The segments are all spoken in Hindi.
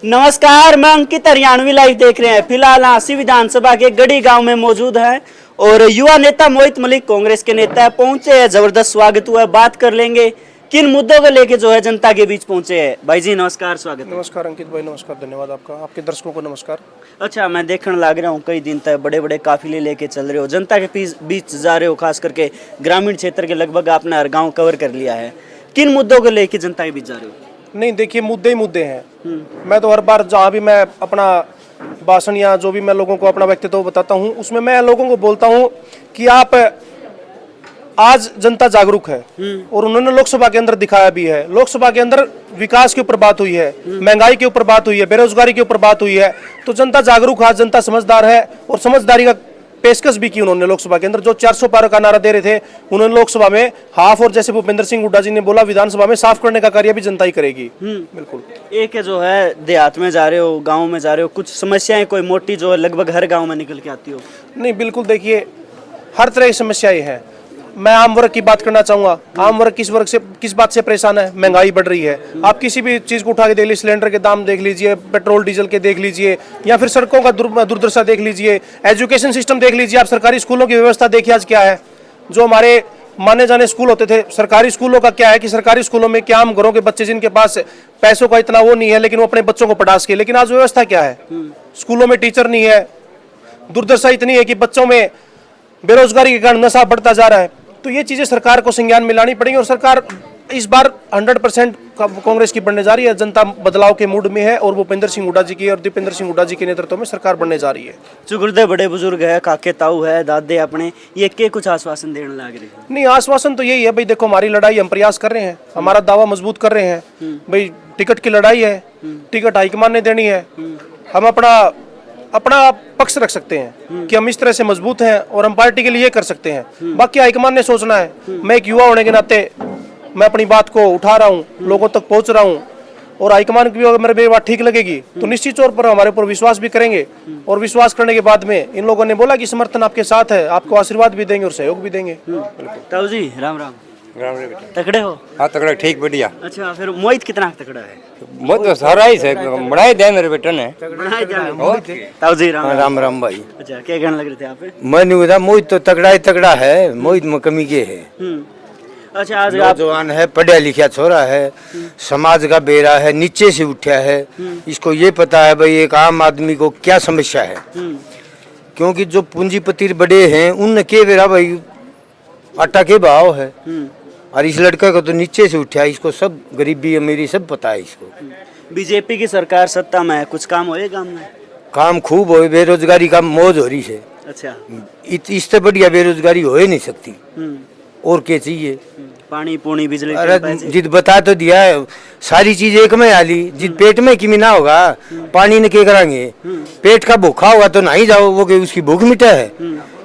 नमस्कार, मैं अंकित हरियाणवी लाइव देख रहे हैं। फिलहाल हांसी विधानसभा के गढ़ी गांव में मौजूद है और युवा नेता मोहित मलिक कांग्रेस के नेता पहुंचे हैं। जबरदस्त स्वागत हुआ है। बात कर लेंगे किन मुद्दों को लेके जो है जनता के बीच पहुंचे हैं। भाई जी नमस्कार, स्वागत। नमस्कार अंकित भाई, नमस्कार, धन्यवाद आपका, आपके दर्शकों को नमस्कार। अच्छा, मैं देखने लग रहा हूँ कई दिन तक बड़े बड़े काफिले लेके चल रहे हो, जनता के बीच जा रहे हो, खास करके ग्रामीण क्षेत्र के लगभग आपने हर गाँव कवर कर लिया है। किन मुद्दों को लेके जनता के बीच जा रहे हो? नहीं देखिए, मुद्दे ही मुद्दे हैं। मैं तो हर बार जहाँ भी मैं अपना भाषण या जो भी मैं लोगों को अपना व्यक्तित्व बताता हूँ, उसमें मैं लोगों को बोलता हूँ कि आप आज जनता जागरूक है और उन्होंने लोकसभा के अंदर दिखाया भी है। लोकसभा के अंदर विकास के ऊपर बात हुई है, महंगाई के ऊपर बात हुई है, बेरोजगारी के ऊपर बात हुई है। तो जनता जागरूक है, जनता समझदार है और समझदारी का पेशकश भी की उन्होंने लोकसभा के अंदर। जो 400 पार का नारा दे रहे थे उन्होंने लोकसभा में हाफ, और जैसे भूपेंद्र सिंह हुड्डा जी ने बोला विधानसभा में साफ करने का कार्य भी जनता ही करेगी। बिल्कुल। एक जो है देहात में जा रहे हो, गांव में जा रहे हो, कुछ समस्याएं कोई मोटी जो है लगभग हर गांव में निकल के आती हो? नहीं, बिल्कुल देखिए, हर तरह की समस्याएं हैं। मैं आम वर्ग की बात करना चाहूंगा। आम वर्ग किस बात से परेशान है? महंगाई बढ़ रही है। आप किसी भी चीज को उठा के देख लीजिए, सिलेंडर के दाम देख लीजिए, पेट्रोल डीजल के देख लीजिए, या फिर सड़कों का दुर्दशा देख लीजिए, एजुकेशन सिस्टम देख लीजिए। आप सरकारी स्कूलों की व्यवस्था देखिए आज क्या है। जो हमारे माने जाने स्कूल होते थे, सरकारी स्कूलों का क्या है कि सरकारी स्कूलों में क्या, हम घरों के बच्चे जिनके पास पैसों का इतना वो नहीं है, लेकिन वो अपने बच्चों को पढ़ा सके। लेकिन आज व्यवस्था क्या है? स्कूलों में टीचर नहीं है। दुर्दशा इतनी है कि बच्चों में बेरोजगारी के कारण नशा बढ़ता जा रहा है। तो ये चीजें सरकार को संज्ञान में लानी पड़ेगी और सरकार इस बार 100% कांग्रेस की बनने जा रही है। जनता बदलाव के मूड में है और भूपेंद्र सिंह हुड्डा जी की और दीपेंद्र सिंह हुड्डा जी के नेतृत्व में सरकार बनने जा रही है। चुगुर्दे बड़े बुजुर्ग है, काके ताऊ है, दादे अपने, ये के कुछ आश्वासन देने लग रहे हैं? नहीं, आश्वासन तो यही है भाई, देखो हमारी लड़ाई हम प्रयास कर रहे हैं, हमारा दावा मजबूत कर रहे हैं भाई। टिकट की लड़ाई है, टिकट हाईकमान ने देनी है। हम अपना पक्ष रख सकते हैं कि हम इस तरह से मजबूत हैं और हम पार्टी के लिए ये कर सकते हैं। बाकी हाईकमान ने सोचना है। मैं एक युवा होने के नाते मैं अपनी बात को उठा रहा हूँ, लोगों तक पहुंच रहा हूँ, और हाईकमान की भी अगर मेरी बात ठीक लगेगी तो निश्चित तौर पर हमारे ऊपर विश्वास भी करेंगे। और विश्वास करने के बाद में इन लोगों ने बोला कि समर्थन आपके साथ है, आपको आशीर्वाद भी देंगे और सहयोग भी देंगे। ताऊ जी राम राम। तकड़े हो? हाँ तकड़ा, ठीक, बढ़िया। अच्छा, फिर मोहित कितना तकड़ा है? बहुत तो सारा ही है, बढ़ाई दे मेरे बेटे ने। ताऊ जी राम राम राम भाई। अच्छा, क्या कहने लग रहे थे आप? मैं नहीं बता, मोहित तो तगड़ा ही तगड़ा है, मोहित में कमी के है। अच्छा, आज आप जवान है, पढ़ा लिखा छोरा है, समाज का बेरा है, नीचे से उठा है। इसको ये पता है भाई एक आम आदमी को क्या समस्या है। क्योंकि जो पूंजीपति बड़े हैं उनने के बेरा भाई आटा के भाव है, और इस लड़का को तो नीचे से उठा है। इसको सब गरीबी अमीरी सब पता है इसको। बीजेपी की सरकार सत्ता में है, कुछ काम होए गांव में? काम खूब हो, बेरोजगारी का मौज हो रही है। अच्छा, इससे बढ़िया बेरोजगारी हो ही नहीं सकती। और क्या चाहिए? पानी पूनी बिजली के अरे पैसे? जिद बता तो दिया है, सारी चीज एक में आली। जिद पेट में किमी ना होगा, पानी ने क्या कराएंगे? पेट का भूखा होगा तो नहीं जाओ, वो कि उसकी भूख मिटा है।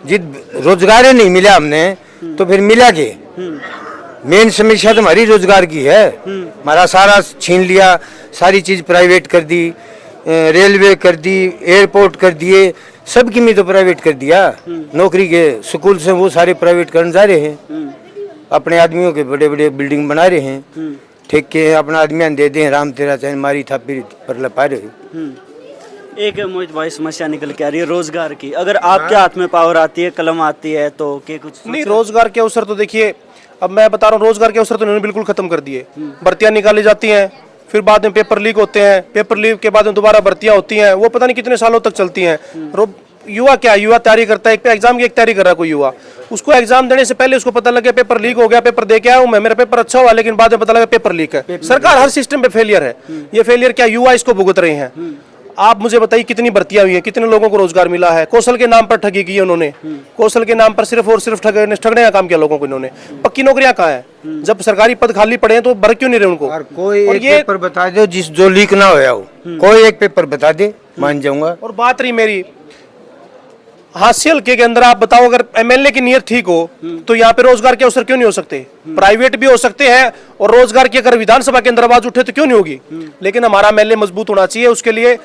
जिद रोजगार नहीं मिला हमने तो फिर मिला के? मेन समस्या तो हमारी रोजगार की है। हमारा सारा छीन लिया, सारी चीज प्राइवेट कर दी, रेलवे कर दी, एयरपोर्ट कर दिए, सब की में तो प्राइवेट कर दिया। नौकरी के स्कूल से वो सारे प्राइवेट करने जा रहे हैं। अपने आदमियों के बड़े बड़े बिल्डिंग बना रहे हैं, ठेके अपना आदमी दे दे, राम तेरा चैन मारी था फिर पर लपा रहे। एक मोहित भाई समस्या निकल के आ रही है रोजगार की। अगर आपके हाथ में पावर आती है, कलम आती है, तो क्या कुछ नहीं? रोजगार के अवसर तो देखिए, अब मैं बता रहा हूँ, रोजगार के अवसर तो उन्होंने बिल्कुल खत्म कर दिए। भर्तियां निकाली जाती हैं, फिर बाद में पेपर लीक होते हैं, पेपर लीक के बाद में दोबारा भर्तियां होती हैं, वो पता नहीं कितने सालों तक चलती हैं। युवा क्या, युवा तैयारी करता है, एक एग्जाम की एक तैयारी कर रहा है कोई युवा, उसको एग्जाम देने से पहले उसको पता लग गया पेपर लीक हो गया, पेपर दे के आया हूं मैं, मेरा पेपर अच्छा हुआ, लेकिन बाद में पता लगा पेपर लीक है। सरकार हर सिस्टम पे फेलियर है। ये फेलियर क्या, युवा इसको भुगत रहे हैं। आप मुझे बताइए कितनी भर्तियां हुई हैं, कितने लोगों को रोजगार मिला है? कौशल के नाम पर ठगी की है उन्होंने, कौशल के नाम पर सिर्फ और सिर्फ ठगने का काम किया लोगों को इन्होंने। पक्की नौकरियां कहाँ है? जब सरकारी पद खाली पड़े हैं तो भर क्यों नहीं रहे उनको? और कोई एक पेपर बता दो जिस जो लीक ना होया हो, कोई एक पेपर बता दे, मान जाऊंगा। और बात रही मेरी हासिल के अंदर, आप बताओ अगर एमएलए की नीयत ठीक हो तो यहाँ पे रोजगार के अवसर क्यों नहीं हो सकते? प्राइवेट भी हो सकते हैं, और रोजगार की अगर विधानसभा के अंदर आवाज उठे तो क्यों नहीं होगी? लेकिन हमारा एमएलए मजबूत होना चाहिए, उसके लिए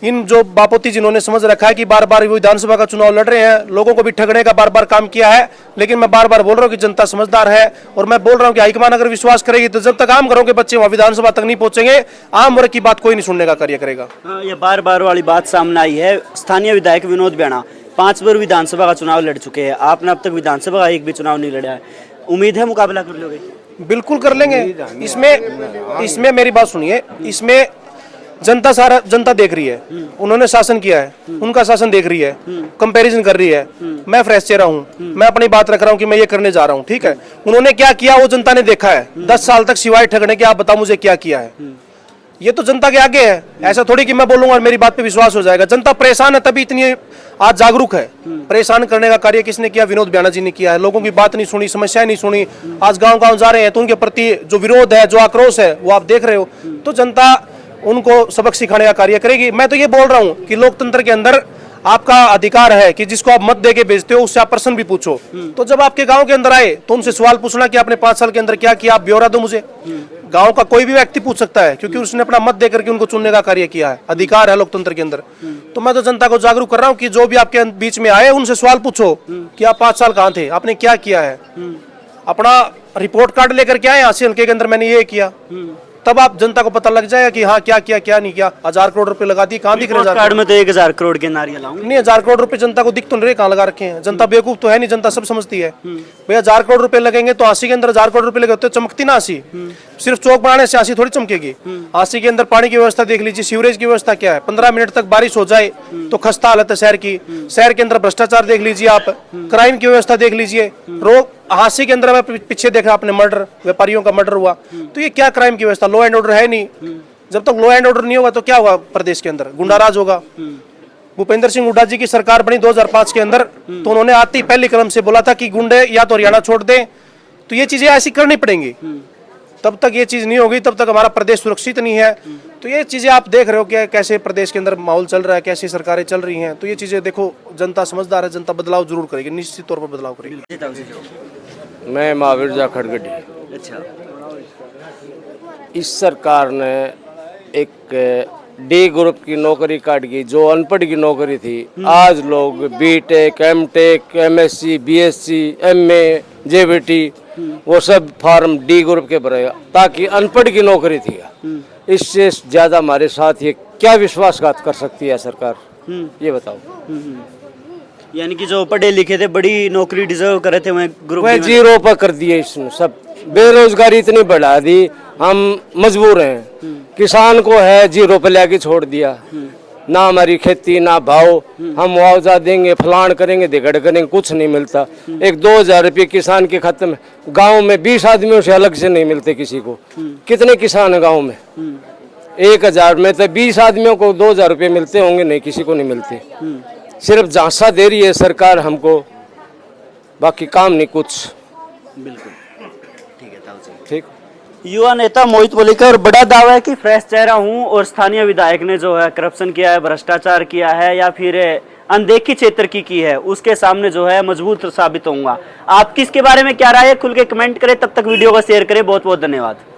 इन जो बापोती जिन्होंने समझ रखा है कि बार बार वो विधानसभा का चुनाव लड़ रहे हैं, लोगों को भी ठगने का बार बार काम किया है। लेकिन मैं बार बार बोल रहा हूँ कि जनता समझदार है, और मैं बोल रहा हूँ कि हाईकमान अगर विश्वास करेगी तो जब तक आम घरों के बच्चे वहाँ विधानसभा तक नहीं पहुंचेंगे, आम वर्ग की बात कोई नहीं सुनने का कार्य करेगा। ये बार बार वाली बात सामने आई है। स्थानीय विधायक विनोद बैणा 5 बार विधानसभा का चुनाव लड़ चुके हैं, आपने अब तक विधानसभा का एक भी चुनाव नहीं लड़ा है, उम्मीद है मुकाबला कर लोगे? बिल्कुल कर लेंगे। इसमें मेरी बात सुनिए, इसमें जनता देख रही है, उन्होंने शासन किया है, उनका शासन देख रही है, कंपैरिजन कर रही है। मैं फ्रेश चेहरा हूँ, मैं अपनी बात रख रहा हूँ कि मैं ये करने जा रहा हूँ, ठीक है। उन्होंने क्या किया वो जनता ने देखा है। 10 साल तक सिवाय ठगने के आप बताओ मुझे क्या किया है। ये तो जनता के आगे है, ऐसा थोड़ी कि मैं बोलूंगा और मेरी बात पे विश्वास हो जाएगा। जनता परेशान है तभी इतनी आज जागरूक है। परेशान करने का कार्य किसने किया? विनोद बैणा जी ने किया है। लोगों की बात नहीं सुनी, समस्याएं नहीं सुनी। आज गांव गांव जा रहे हैं तो उनके प्रति जो विरोध है, जो आक्रोश है, वो आप देख रहे हो। तो जनता उनको सबक सिखाने का कार्य करेगी। मैं तो ये बोल रहा हूँ कि लोकतंत्र के अंदर आपका अधिकार है कि जिसको आप मत दे के भेजते हो उससे आप प्रश्न भी पूछो। तो जब आपके गांव के अंदर आए तो उनसे सवाल पूछना कि आपने 5 साल के अंदर क्या किया, आप ब्यौरा दो मुझे। गांव का कोई भी व्यक्ति पूछ सकता है, क्योंकि उसने अपना मत दे करके उनको चुनने का कार्य किया है, अधिकार है लोकतंत्र के अंदर। तो मैं तो जनता को जागरूक कर रहा हूँ कि जो भी आपके बीच में आए उनसे सवाल पूछो कि आप 5 साल कहाँ थे, आपने क्या किया है। अपना रिपोर्ट कार्ड लेकर के आए, हासिल हल्के के अंदर मैंने ये किया, तब आप जनता को पता लग जाएगा कि हाँ क्या किया क्या नहीं किया। 1000 करोड़ रुपए लगा दी, कहाँ दिख रहे? कार्ड में तो 1000 करोड़ के नारियल लाऊंगे नहीं, 1000 करोड़ रुपए जनता को दिख तो नहीं रहे, कहाँ लगा रखे हैं। जनता बेवकूफ तो है नहीं, जनता सब समझती है। भैया 1000 करोड़ रुपए लगेंगे तो आसी के अंदर 1000 करोड़ रुपए लगे होते, चमकती ना आसी। सिर्फ चौक बनाने से आसी थोड़ी चमकेगी। आसी के अंदर पानी की व्यवस्था देख लीजिए, सीवरेज की व्यवस्था क्या है। 15 मिनट तक बारिश हो जाए तो खस्ता हालत है शहर की। शहर के अंदर भ्रष्टाचार देख लीजिए आप, क्राइम की व्यवस्था देख लीजिए। रोग हांसी के अंदर मैं पीछे देखा आपने मर्डर, व्यापारियों का मर्डर हुआ। तो ये क्या क्राइम की व्यवस्था? लॉ एंड ऑर्डर है नहीं। जब तक लॉ एंड ऑर्डर नहीं होगा तो क्या होगा? प्रदेश के अंदर गुंडाराज होगा। भूपेंद्र सिंह हुड्डा जी की सरकार बनी 2005 के अंदर, तो उन्होंने आते ही पहले क्रम से बोला था कि गुंडे या तो हरियाणा छोड़ दें। तो ये चीजें ऐसी करनी पड़ेंगी। तब तक ये चीज नहीं होगी, तब तक हमारा प्रदेश सुरक्षित नहीं है। तो ये चीजें आप देख रहे हो कि कैसे प्रदेश के अंदर माहौल चल रहा है, कैसी सरकारें चल रही हैं। तो ये चीजें देखो, जनता समझदार है, जनता बदलाव जरूर करेगी, निश्चित तौर पर बदलाव करेगी। मैं महावीर जाखड़ गड्डी। अच्छा, इस सरकार ने एक डी ग्रुप की नौकरी काट गई, जो अनपढ़ की नौकरी थी। आज लोग B Tech, M Tech, MSc, BSc, MA, JBT वो सब फार्म डी ग्रुप के भरे, ताकि अनपढ़ की नौकरी थी। इससे ज्यादा हमारे साथ ये क्या विश्वासघात कर सकती है सरकार, ये बताओ। यानी कि जो पढ़े लिखे थे, बड़ी नौकरी डिजर्व करे थे, वह ग्रुप वह जीरो पर कर दिए इसने सब। बेरोजगारी इतनी बढ़ा दी, हम मजबूर हैं। किसान को है जीरो पे लेके छोड़ दिया, ना हमारी खेती ना भाव, हम मुआवजा देंगे, फलान करेंगे, दिगड़ करेंगे, कुछ नहीं मिलता। एक 2000 रुपये किसान के खाते में, गांव में 20 आदमियों से अलग से नहीं मिलते किसी को। कितने किसान है गांव में? 1000 में तो 20 आदमियों को 2000 रुपये मिलते होंगे, नहीं किसी को नहीं मिलते। सिर्फ झांसा दे रही है सरकार हमको, बाकी काम नहीं कुछ। बिल्कुल ठीक है, ठीक। युवा नेता मोहित मलिकर बड़ा दावा है कि फ्रेश चेहरा हूं और स्थानीय विधायक ने जो है करप्शन किया है, भ्रष्टाचार किया है या फिर अनदेखी क्षेत्र की है, उसके सामने जो है मजबूत साबित होऊंगा। आप किसके बारे में क्या राय है, खुल के कमेंट करें। तब तक वीडियो को शेयर करें। बहुत बहुत धन्यवाद।